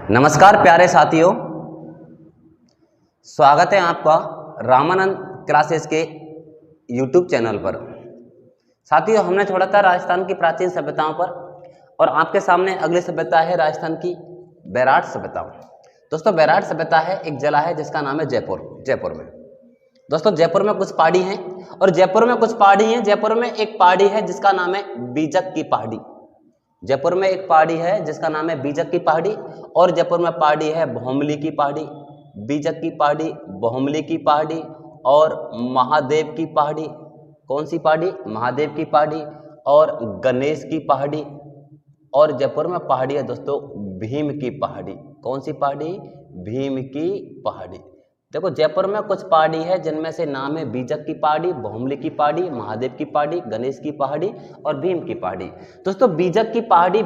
नमस्कार प्यारे साथियों, स्वागत है आपका रामानंद क्लासेस के YouTube चैनल पर। साथियों, हमने छोड़ा था राजस्थान की प्राचीन सभ्यताओं पर और आपके सामने अगली सभ्यता है राजस्थान की बैराट सभ्यता। दोस्तों, बैराट सभ्यता है एक जिला है जिसका नाम है जयपुर में। दोस्तों, जयपुर में कुछ पहाड़ी हैं और जयपुर में कुछ पहाड़ी हैं। जयपुर में एक पहाड़ी है जिसका नाम है बीजक की पहाड़ी। जयपुर में एक पहाड़ी है जिसका नाम है बीजक की पहाड़ी और जयपुर में पहाड़ी है भौमली की पहाड़ी, बीजक की पहाड़ी, भौमली की पहाड़ी और महादेव की पहाड़ी। कौन सी पहाड़ी? महादेव की पहाड़ी और गणेश की पहाड़ी। और जयपुर में पहाड़ी है दोस्तों भीम की पहाड़ी। कौन सी पहाड़ी? भीम की पहाड़ी। देखो, जयपुर में कुछ पहाड़ी है जिनमें से नाम है बीजक की पहाड़ी, भौमली की पहाड़ी, महादेव की पहाड़ी, गणेश की पहाड़ी और भीम की पहाड़ी। दोस्तों, बीजक की पहाड़ी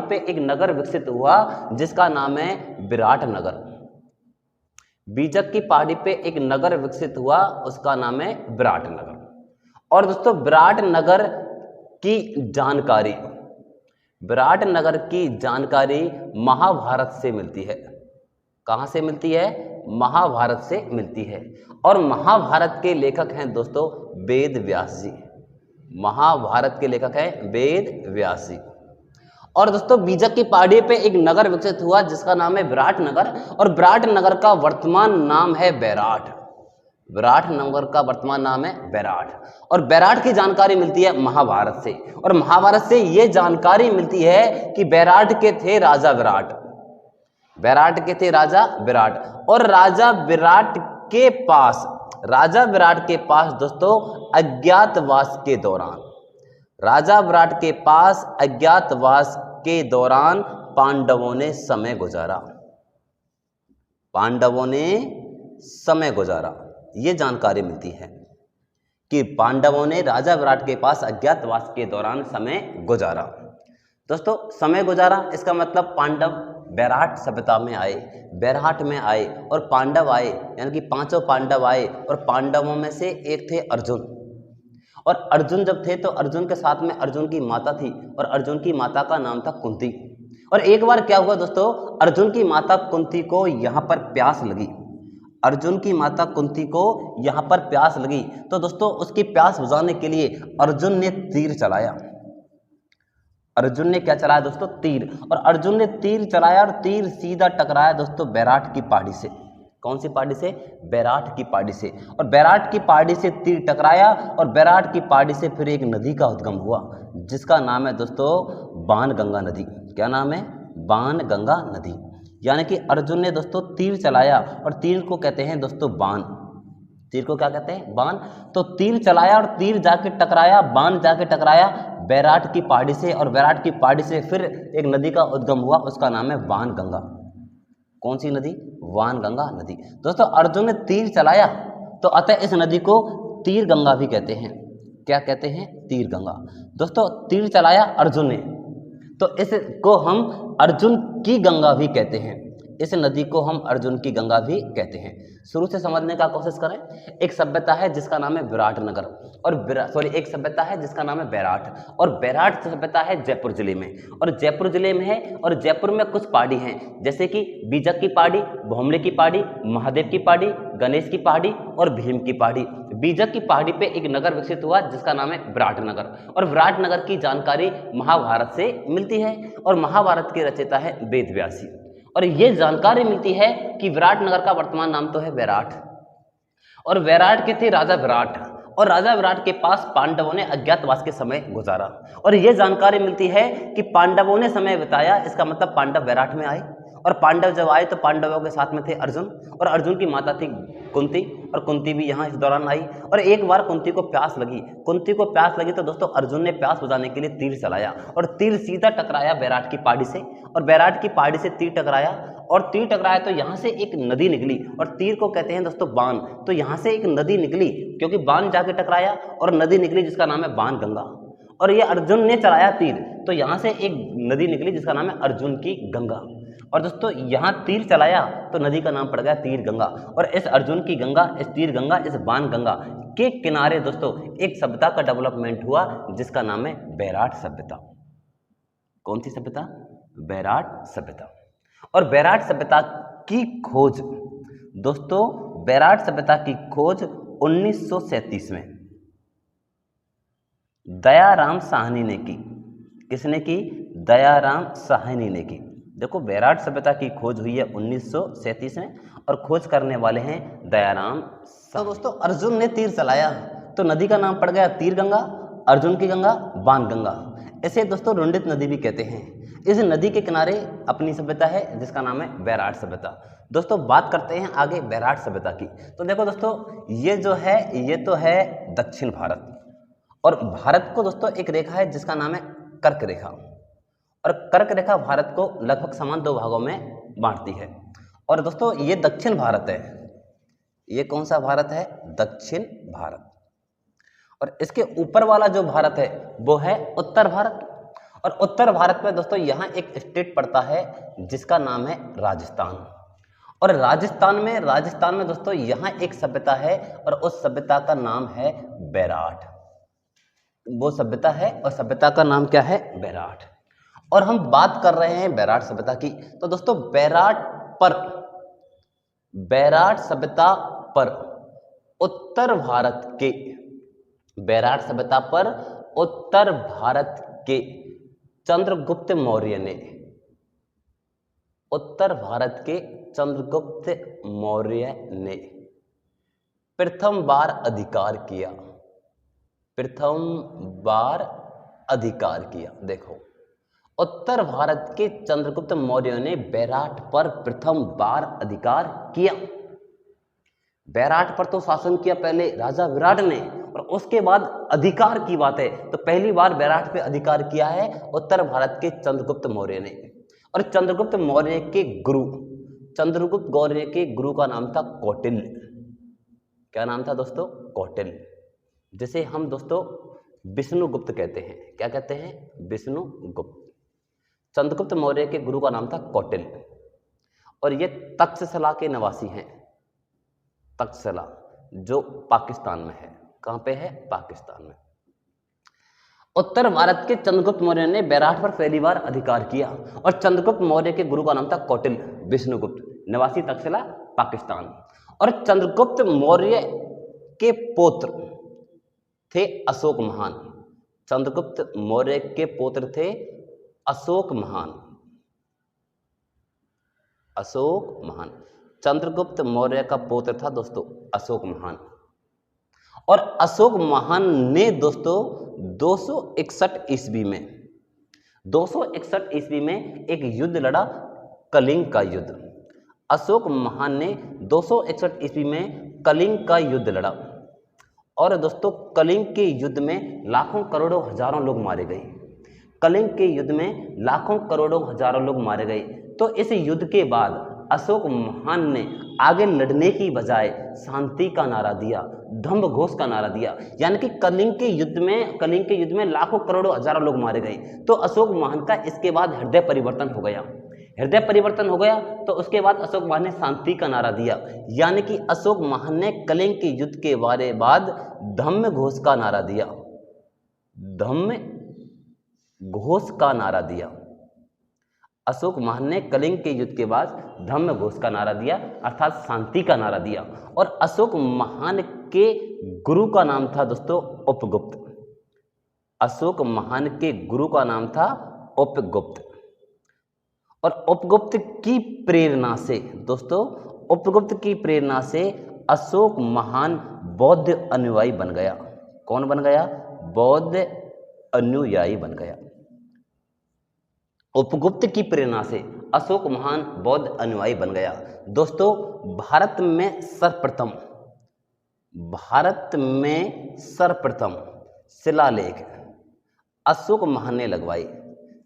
पे एक नगर विकसित हुआ जिसका नाम है विराट नगर। बीजक की पहाड़ी पे एक नगर विकसित हुआ, उसका नाम है विराट नगर। और दोस्तों, विराट नगर की जानकारी महाभारत से मिलती है। कहां से मिलती है? महाभारत से मिलती है। और महाभारत के लेखक हैं दोस्तों वेद व्यास जी। महाभारत के लेखक हैं वेद व्यास जी। और दोस्तों, बीजक की पहाड़ी पे एक नगर विकसित हुआ जिसका नाम है विराट नगर और विराट नगर का वर्तमान नाम है बैराठ। विराट नगर का वर्तमान नाम है बैराठ और बैराठ की जानकारी मिलती है महाभारत से। और महाभारत से यह जानकारी मिलती है कि बैराठ के थे राजा विराट। बैराठ के थे राजा विराट और राजा विराट के पास दोस्तों अज्ञातवास के दौरान पांडवों ने समय गुजारा। ये जानकारी मिलती है कि पांडवों ने राजा विराट के पास अज्ञातवास के दौरान समय गुजारा। दोस्तों, समय गुजारा इसका मतलब पांडव बैराठ सभ्यता में आए, बैराठ में आए और पांडव आए, यानी कि पांचों पांडव आए और पांडवों में से एक थे अर्जुन। और अर्जुन जब थे तो अर्जुन के साथ में अर्जुन की माता थी और अर्जुन की माता का नाम था कुंती। और एक बार क्या हुआ दोस्तों, अर्जुन की माता कुंती को यहाँ पर प्यास लगी। तो दोस्तों, उसकी प्यास बुझाने के लिए अर्जुन ने तीर चलाया। अर्जुन ने क्या चलाया दोस्तों? तीर। और अर्जुन ने तीर चलाया और तीर सीधा टकराया दोस्तों बैराठ की पहाड़ी से। कौन सी पहाड़ी से? बैराठ की पहाड़ी से। और बैराठ की पहाड़ी से तीर टकराया और बैराठ की पहाड़ी से फिर एक नदी का उद्गम हुआ जिसका नाम है दोस्तों बाणगंगा नदी। क्या नाम है? बाणगंगा नदी। यानी कि अर्जुन ने दोस्तों तीर चलाया और तीर को कहते हैं दोस्तों बाण। तीर को क्या कहते हैं? बाण। तो तीर चलाया और तीर जाके टकराया, बाण जाके टकराया बैराठ की पहाड़ी से और बैराठ की पहाड़ी से फिर एक नदी का उद्गम हुआ, उसका नाम है बाणगंगा। कौन सी नदी? बाणगंगा नदी। दोस्तों, अर्जुन ने तीर चलाया तो अतः इस नदी को तीर गंगा भी कहते हैं। क्या कहते हैं? तीर गंगा। दोस्तों, तीर चलाया अर्जुन ने तो इसको हम अर्जुन की गंगा भी कहते हैं। इस नदी को हम अर्जुन की गंगा भी कहते हैं। शुरू से समझने का कोशिश करें। एक सभ्यता है जिसका नाम है विराट नगर और एक सभ्यता है जिसका नाम है बैराठ और बैराठ सभ्यता है जयपुर जिले में और जयपुर जिले में है। और जयपुर में कुछ पहाड़ी हैं जैसे कि बीजक की पहाड़ी, भौमली की पहाड़ी, महादेव की पहाड़ी, गणेश की पहाड़ी और भीम की पहाड़ी। बीजक की पहाड़ी पे एक नगर विकसित हुआ जिसका नाम है विराट नगर और विराट नगर की जानकारी महाभारत से मिलती है और महाभारत के रचयिता है वेद व्यास जी। और ये जानकारी मिलती है कि विराट नगर का वर्तमान नाम तो है बैराठ और बैराठ के थे राजा विराट और राजा विराट के पास पांडवों ने अज्ञातवास के समय गुजारा। और ये जानकारी मिलती है कि पांडवों ने समय बिताया, इसका मतलब पांडव बैराठ में आए और पांडव जब आए तो पांडवों के साथ में थे अर्जुन और अर्जुन की माता थी कुंती और कुंती भी यहाँ इस दौरान आई। और एक बार कुंती को प्यास लगी तो दोस्तों अर्जुन ने प्यास बुझाने के लिए तीर चलाया और तीर सीधा टकराया बैराठ की पहाड़ी से और बैराठ की पहाड़ी से तीर टकराया तो यहाँ से एक नदी निकली और तीर को कहते हैं दोस्तों बाण। तो यहाँ से एक नदी निकली क्योंकि बाण जाके टकराया और नदी निकली जिसका नाम है बाणगंगा। और ये अर्जुन ने चलाया तीर तो यहाँ से एक नदी निकली जिसका नाम है अर्जुन की गंगा। और दोस्तों, यहाँ तीर चलाया तो नदी का नाम पड़ गया तीर गंगा। और इस अर्जुन की गंगा, इस तीर गंगा, इस बाणगंगा के किनारे दोस्तों एक सभ्यता का डेवलपमेंट हुआ जिसका नाम है बैराठ सभ्यता। कौन सी सभ्यता? बैराठ सभ्यता। और बैराट सभ्यता की खोज दोस्तों, बैराट सभ्यता की खोज 1937 में दयाराम साहनी ने की। किसने की? दयाराम साहनी ने की। देखो, बैराट सभ्यता की खोज हुई है 1937 में और खोज करने वाले हैं दयाराम साहनी। तो दोस्तों, अर्जुन ने तीर चलाया तो नदी का नाम पड़ गया तीर गंगा, अर्जुन की गंगा बाण गंगा। इसे दोस्तों रुंडित नदी भी कहते हैं। इस नदी के किनारे अपनी सभ्यता है जिसका नाम है बैराट सभ्यता। दोस्तों, बात करते हैं आगे बैराट सभ्यता की। तो देखो दोस्तों, ये जो है ये तो है दक्षिण भारत, और भारत को दोस्तों एक रेखा है जिसका नाम है कर्क रेखा, और कर्क रेखा भारत को लगभग समान दो भागों में बांटती है। और दोस्तों, ये दक्षिण भारत है। ये कौन सा भारत है? दक्षिण भारत। और इसके ऊपर वाला जो भारत है वो है उत्तर भारत। और उत्तर भारत में दोस्तों यहाँ एक स्टेट पड़ता है जिसका नाम है राजस्थान। और राजस्थान में दोस्तों यहाँ एक सभ्यता है और उस सभ्यता का नाम है बैराट। वो सभ्यता है और सभ्यता का नाम क्या है? बैराट। और हम बात कर रहे हैं बैराट सभ्यता की। तो दोस्तों, बैराट सभ्यता पर उत्तर भारत के बैराट सभ्यता पर उत्तर भारत के चंद्रगुप्त मौर्य ने उत्तर भारत के चंद्रगुप्त मौर्य ने प्रथम बार अधिकार किया। प्रथम बार अधिकार किया। देखो, उत्तर भारत के चंद्रगुप्त मौर्य ने बैराट पर प्रथम बार अधिकार किया। बैराट पर तो शासन किया पहले राजा विराट ने, और उसके बाद अधिकार की बात है तो पहली बार बैराट पे अधिकार किया है उत्तर भारत के चंद्रगुप्त मौर्य ने। और चंद्रगुप्त मौर्य के गुरु का नाम था कौटिल्य। क्या नाम था दोस्तों? कौटिल्य, जिसे हम दोस्तों विष्णुगुप्त कहते हैं। क्या कहते हैं? विष्णुगुप्त। चंद्रगुप्त मौर्य के गुरु का नाम था कौटिल्य, और ये तक्षशिला के निवासी हैं। तक्षशिला जो पाकिस्तान में है। कहां पे है? पाकिस्तान में। उत्तर भारत के चंद्रगुप्त मौर्य ने बैराट पर पहली बार अधिकार किया, और चंद्रगुप्त मौर्य के गुरु का नाम था कौटिल्य विष्णुगुप्त, निवासी तक्षशिला पाकिस्तान। और चंद्रगुप्त मौर्य के पुत्र थे अशोक महान। चंद्रगुप्त मौर्य के पुत्र थे अशोक महान। अशोक महान, चंद्रगुप्त मौर्य का पुत्र था दोस्तों अशोक महान। और अशोक महान ने दोस्तों 261 ईस्वी में एक युद्ध लड़ा, कलिंग का युद्ध। अशोक महान ने 261 ईस्वी में कलिंग का युद्ध लड़ा, और दोस्तों कलिंग के युद्ध में लाखों करोड़ों हजारों लोग मारे गए। कलिंग के युद्ध में लाखों करोड़ों हजारों लोग मारे गए। तो इस युद्ध के बाद अशोक महान ने आगे लड़ने की बजाय शांति का नारा दिया, धम्म घोष का नारा दिया। यानी कि कलिंग के युद्ध में लाखों करोड़ों हजारों लोग मारे गए। तो अशोक महान का इसके बाद हृदय परिवर्तन हो गया। तो उसके बाद अशोक महान ने शांति का नारा दिया। यानी कि अशोक महान ने कलिंग के युद्ध के बाद धम्म घोष का नारा दिया। धम्म घोष का नारा दिया। अशोक महान ने कलिंग के युद्ध के बाद धम्म घोष का नारा दिया, अर्थात शांति का नारा दिया। और अशोक महान के गुरु का नाम था दोस्तों उपगुप्त। अशोक महान के गुरु का नाम था उपगुप्त। और उपगुप्त की प्रेरणा से दोस्तों, उपगुप्त की प्रेरणा से अशोक महान बौद्ध अनुयायी बन गया। कौन बन गया? बौद्ध अनुयायी बन गया। उपगुप्त की प्रेरणा से अशोक महान बौद्ध अनुयायी बन गया। दोस्तों, भारत में सर्वप्रथम शिलालेख अशोक महान ने लगवाई।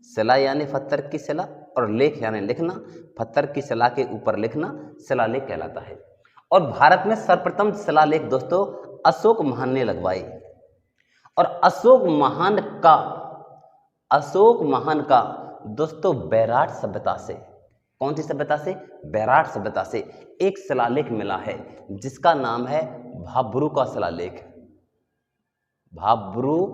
शिला यानी पत्थर की शिला, और लेख यानी लिखना। पत्थर की शिला के ऊपर लिखना शिलालेख कहलाता है। और भारत में सर्वप्रथम शिलालेख दोस्तों अशोक महान ने लगवाई। और अशोक महान का दोस्तों बैराट सभ्यता से, कौन सी सभ्यता से? बैराट सभ्यता से एक शिलालेख मिला है जिसका नाम है भाब्रू का शिलालेख। भाब्रू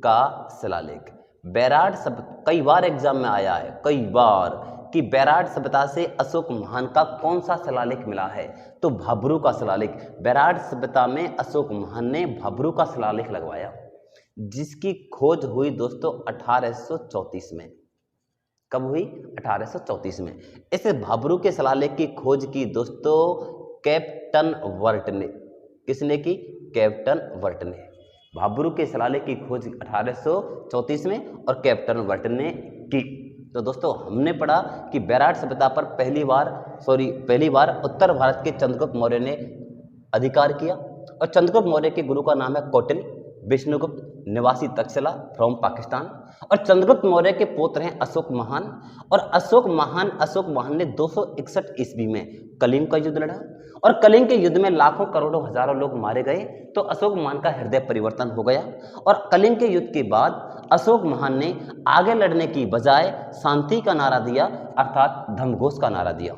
का शिलालेख बैराट सब कई बार एग्जाम में आया है, कई बार कि बेराट सभ्यता से अशोक महान का कौन सा शिलालेख मिला है? तो भाब्रू का शिलालेख। बेराट सभ्यता में अशोक महान ने भाब्रू का शिलालेख लगवाया, जिसकी खोज हुई दोस्तों 1834 में। कब हुई? 1834 में। इस भाब्रू के शिलालेख की खोज की दोस्तों कैप्टन वर्ट ने। किसने की? कैप्टन वर्ट ने। भाब्रू के शिलालेख की खोज 1834 में और कैप्टन वर्ट ने की। तो दोस्तों हमने पढ़ा कि बेराट सभ्यता पर पहली बार उत्तर भारत के चंद्रगुप्त मौर्य ने अधिकार किया, और चंद्रगुप्त मौर्य के गुरु का नाम है कौटिल्य, विष्णुगुप्त निवासी तक्षशिला फ्रॉम पाकिस्तान, और चंद्रगुप्त मौर्य के पुत्र हैं अशोक महान। और अशोक महान ने 261 ईस्वी में कलिंग का युद्ध लड़ा, और कलिंग के युद्ध में लाखों करोड़ों हजारों लोग मारे गए। तो अशोक महान का हृदय परिवर्तन हो गया, और कलिंग के युद्ध के बाद अशोक महान ने आगे लड़ने की बजाय शांति का नारा दिया, अर्थात धर्मघोष का नारा दिया।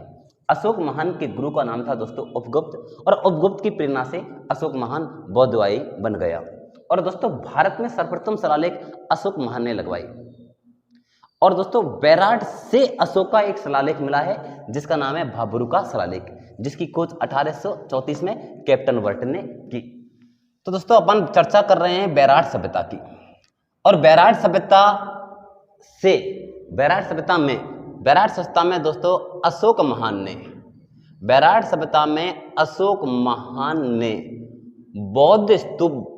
अशोक महान के गुरु का नाम था दोस्तों उपगुप्त, और उपगुप्त की प्रेरणा से अशोक महान बौद्धवाई बन गया। और दोस्तों भारत में सर्वप्रथम शिलालेख अशोक महान ने लगवाई। और दोस्तों बेराट से अशोक का एक शिलालेख मिला है, जिसका नाम है भाब्रू का शिलालेख, जिसकी खोज 1834 में कैप्टन वर्ट ने की। तो दोस्तों अपन चर्चा कर रहे हैं बेराट सभ्यता की, और बेराट सभ्यता में दोस्तों अशोक महान ने बौद्ध स्तूप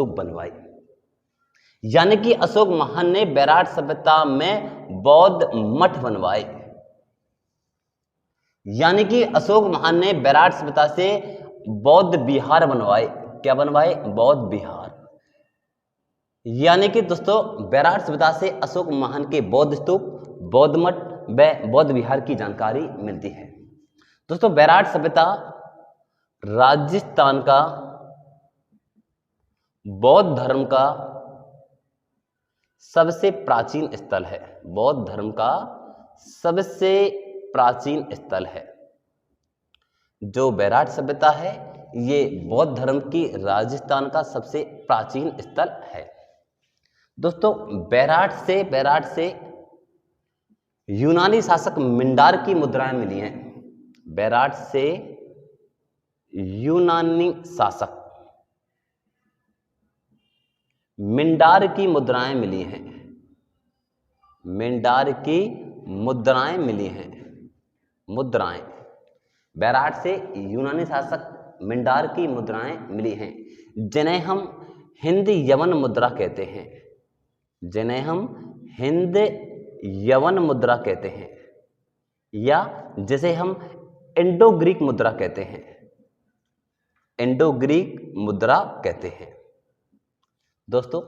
बनवाए। यानी कि अशोक महान ने बेराट सभ्यता में बौद्ध मठ बनवाए। यानी कि अशोक महान ने बेराट सभ्यता से बौद्ध विहार बनवाए। क्या बनवाए? बौद्ध विहार। यानी कि दोस्तों बेराट सभ्यता से अशोक महान के बौद्ध स्तूप, बौद्ध मठ व बौद्ध विहार की जानकारी मिलती है। दोस्तों बेराट सभ्यता राजस्थान का बौद्ध धर्म का सबसे प्राचीन स्थल है। बौद्ध धर्म का सबसे प्राचीन स्थल है। जो बेराट सभ्यता है ये बौद्ध धर्म की राजस्थान का सबसे प्राचीन स्थल है। दोस्तों बेराट से यूनानी शासक मिंडार की मुद्राएं मिली हैं। बेराट से यूनानी शासक मिंडार की मुद्राएं मिली हैं। मिंडार की मुद्राएं मिली हैं। मुद्राएं बेराट से यूनानी शासक मिंडार की मुद्राएं मिली हैं, जिन्हें हम हिंद यवन मुद्रा कहते हैं। जिन्हें हम हिंद यवन मुद्रा कहते हैं, या जिसे हम इंडो ग्रीक मुद्रा कहते हैं। इंडो ग्रीक मुद्रा कहते हैं। दोस्तों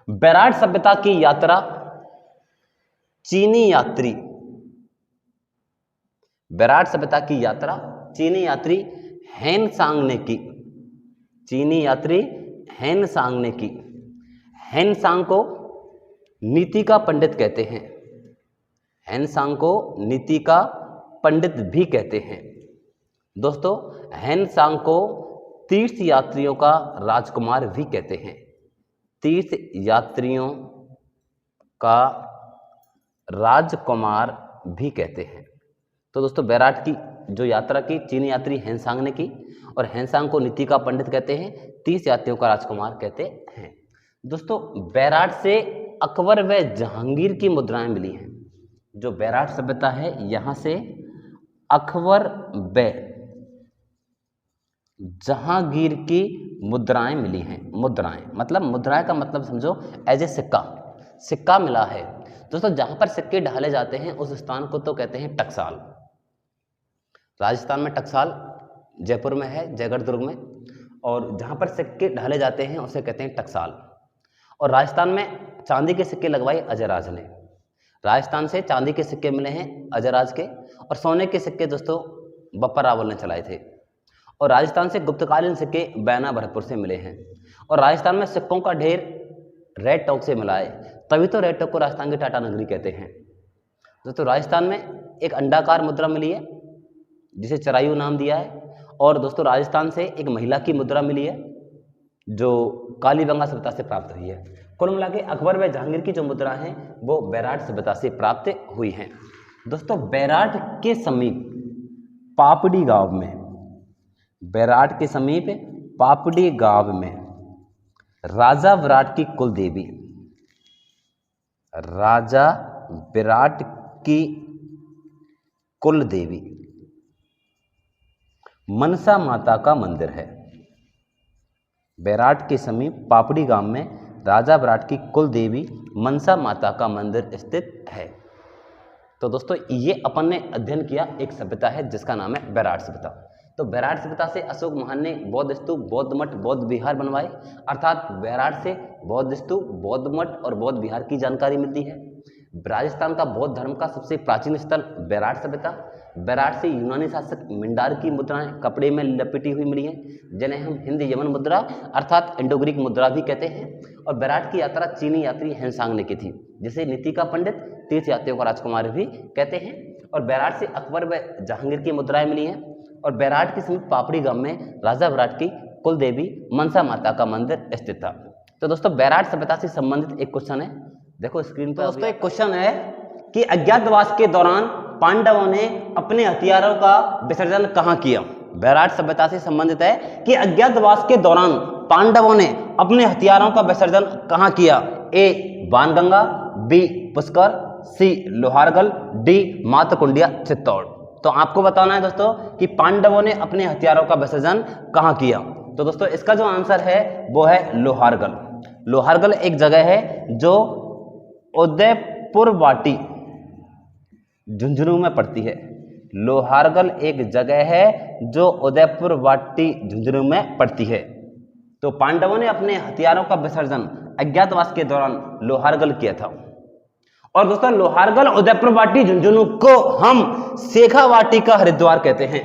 बेराट सभ्यता की यात्रा चीनी यात्री हेनसांग ने की। चीनी यात्री हेनसांग ने की। हेनसांग को नीति का पंडित कहते हैं। हेनसांग को नीति का पंडित भी कहते हैं। दोस्तों हेनसांग को तीर्थ यात्रियों का राजकुमार भी कहते हैं। तीर्थ यात्रियों का राजकुमार भी कहते हैं। तो दोस्तों बेराट की जो यात्रा की चीनी यात्री हेनसांग ने की, और हेनसांग को नीति का पंडित कहते हैं, तीर्थ यात्रियों का राजकुमार कहते हैं। दोस्तों बेराट से अकबर व जहांगीर की मुद्राएं मिली हैं। जो बेराट सभ्यता है यहां से अकबर व जहांगीर की मुद्राएं मिली हैं। मुद्राएं का मतलब समझो एज ए सिक्का मिला है। दोस्तों जहां पर सिक्के ढाले जाते हैं उस स्थान को तो कहते हैं टकसाल। राजस्थान में टकसाल, जयपुर में है, जयगढ़ दुर्ग में, और जहां पर सिक्के ढाले जाते हैं उसे कहते हैं टकसाल। और राजस्थान में चांदी के सिक्के लगवाए अजयराज ने। राजस्थान से चांदी के सिक्के मिले हैं अजयराज के, और सोने के सिक्के दोस्तों बप्पा रावल ने चलाए थे। और राजस्थान से गुप्तकालीन सिक्के बैना भरतपुर से मिले हैं। और राजस्थान में सिक्कों का ढेर रेड टॉक से मिला है, तभी तो रेड टॉक को राजस्थान की टाटा नगरी कहते हैं। दोस्तों राजस्थान में एक अंडाकार मुद्रा मिली है जिसे चरायू नाम दिया है। और दोस्तों राजस्थान से एक महिला की मुद्रा मिली है जो कालीबंगा सभ्यता से प्राप्त हुई है। कुल मिला के अकबर व जहांगीर की जो मुद्रा हैं वो बैराट सभ्यता से प्राप्त हुई हैं। दोस्तों बैराट के समीप पापड़ी गांव में, बैराट के समीप पापड़ी गांव में राजा विराट की कुल देवी, राजा विराट की कुल देवी मनसा माता का मंदिर है। बैराट के समीप पापड़ी गांव में राजा विराट की कुल देवी मनसा माता का मंदिर स्थित है। तो दोस्तों ये अपन ने अध्ययन किया एक सभ्यता है जिसका नाम है बैराट सभ्यता। तो बैराट सभ्यता से अशोक महान ने बौद्ध स्तूप, बौद्ध मठ, बौद्ध विहार बनवाए, अर्थात बैराट से बौद्ध स्तूप, बौद्ध मठ और बौद्ध विहार की जानकारी मिलती है। राजस्थान का बौद्ध धर्म का सबसे प्राचीन स्थल बैराट सभ्यता। बैराट से यूनानी शासक मिंडार की मुद्राएं कपड़े में लपेटी हुई मिली हैं, जिन्हें हम हिंद यमन मुद्रा अर्थात इंडो ग्रीक मुद्रा भी कहते हैं। और बैराट की यात्रा चीनी यात्री हेनसांग ने की थी, जिसे नीति का पंडित, तीर्थ यात्रियों का राजकुमार भी कहते हैं। और बैराट से अकबर व जहांगीर की मुद्राएं मिली हैं। और बैराट के समीप पापड़ी गांव में राजा विराट की कुल देवी मनसा माता का मंदिर स्थित था। तो दोस्तों बैराट सभ्यता से संबंधित एक क्वेश्चन है, देखो स्क्रीन पर। दोस्तों एक क्वेश्चन है कि अज्ञातवास के दौरान पांडवों ने अपने हथियारों का विसर्जन कहाँ किया। बैराट सभ्यता से संबंधित है कि अज्ञातवास के दौरान पांडवों ने अपने हथियारों का विसर्जन कहाँ किया। ए बाणगंगा, बी पुष्कर, सी लोहारगल, डी मातकुंडिया चित्तौड़। तो आपको बताना है दोस्तों कि पांडवों ने अपने हथियारों का विसर्जन कहाँ किया। तो दोस्तों इसका जो आंसर है वो है लोहारगल। लोहारगल एक जगह है जो उदयपुर वाटी झुंझुनू में पड़ती है। लोहारगल एक जगह है जो उदयपुर वाटी झुंझुनू में पड़ती है। तो पांडवों ने अपने हथियारों का विसर्जन अज्ञातवास के दौरान लोहारगल किया था। और दोस्तों लोहारगल, उदयपुर वाटी, झुंझुनू को हम शेखावाटी का हरिद्वार कहते हैं।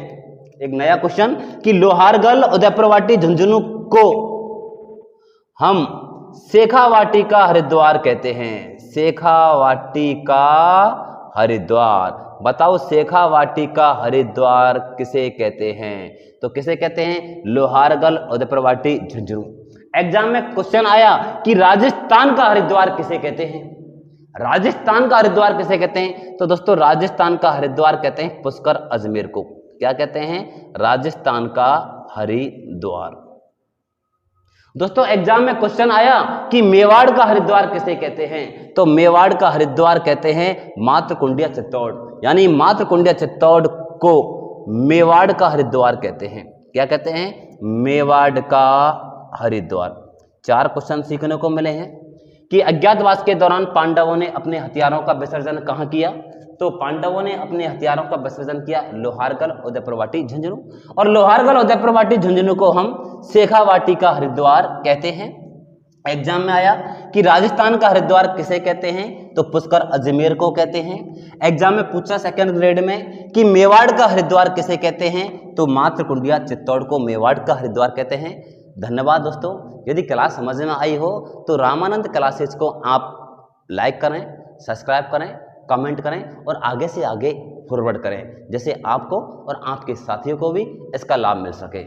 एक नया क्वेश्चन कि लोहारगल, उदयपुर वाटी, झुंझुनू को हम शेखावाटी का हरिद्वार कहते हैं। शेखावाटी का हरिद्वार, बताओ शेखावाटी का हरिद्वार किसे कहते हैं। तो किसे कहते हैं, लोहारगल, उदयपुर वाटी, झुंझुनू। एग्जाम में क्वेश्चन आया कि राजस्थान का हरिद्वार किसे कहते हैं। राजस्थान का हरिद्वार किसे कहते हैं। तो दोस्तों राजस्थान का हरिद्वार कहते हैं पुष्कर अजमेर को। क्या कहते हैं, राजस्थान का हरिद्वार। दोस्तों एग्जाम में क्वेश्चन आया कि मेवाड़ का हरिद्वार किसे कहते हैं। तो मेवाड़ का हरिद्वार कहते हैं मातकुंडिया चित्तौड़, यानी मातकुंडिया चित्तौड़ को मेवाड़ का हरिद्वार कहते हैं। क्या कहते हैं, मेवाड़ का हरिद्वार। 4 क्वेश्चन सीखने को मिले हैं कि अज्ञातवास के दौरान पांडवों ने अपने हथियारों का विसर्जन कहाँ किया। तो पांडवों ने अपने हथियारों का विसर्जन किया लोहारगल, उदयपुर वाटी, झुंझुनू। और लोहारगल, उदयपुर वाटी, झुंझुनू को हम शेखावाटी का हरिद्वार कहते हैं। एग्जाम में आया कि राजस्थान का हरिद्वार किसे कहते हैं। तो पुष्कर अजमेर को कहते हैं। एग्जाम में पूछा सेकंड ग्रेड में कि मेवाड़ का हरिद्वार किसे कहते हैं। तो मातकुंडिया चित्तौड़ को मेवाड़ का हरिद्वार कहते हैं। धन्यवाद दोस्तों। यदि क्लास समझ में आई हो तो रामानंद क्लासेज को आप लाइक करें, सब्सक्राइब करें, कमेंट करें और आगे से आगे फॉरवर्ड करें, जैसे आपको और आपके साथियों को भी इसका लाभ मिल सके।